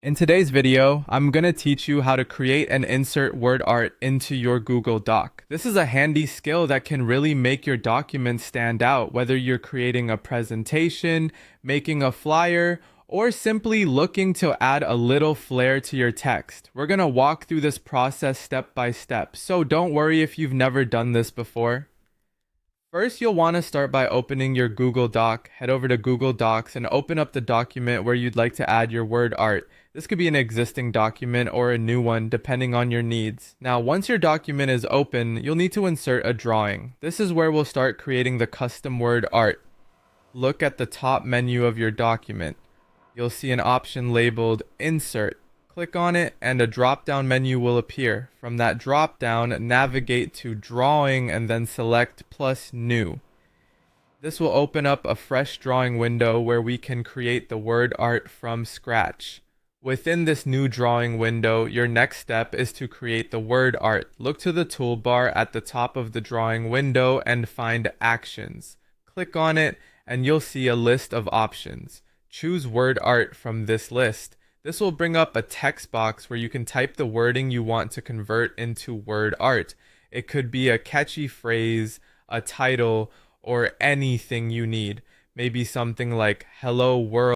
In today's video, I'm going to teach you how to create and insert word art into your Google Doc. This is a handy skill that can really make your document stand out, whether you're creating a presentation, making a flyer, or simply looking to add a little flair to your text. We're going to walk through this process step by step, so don't worry if you've never done this before. First, you'll want to start by opening your Google Doc. Head over to Google Docs and open up the document where you'd like to add your word art. This could be an existing document or a new one, depending on your needs. Now, once your document is open, you'll need to insert a drawing. This is where we'll start creating the custom word art. Look at the top menu of your document. You'll see an option labeled Insert. Click on it and a drop-down menu will appear. From that drop-down, navigate to Drawing and then select Plus New. This will open up a fresh drawing window where we can create the word art from scratch. Within this new drawing window, your next step is to create the word art. Look to the toolbar at the top of the drawing window and find Actions. Click on it and you'll see a list of options. Choose word art from this list. This will bring up a text box where you can type the wording you want to convert into word art. It could be a catchy phrase, a title, or anything you need. Maybe something like "Hello World."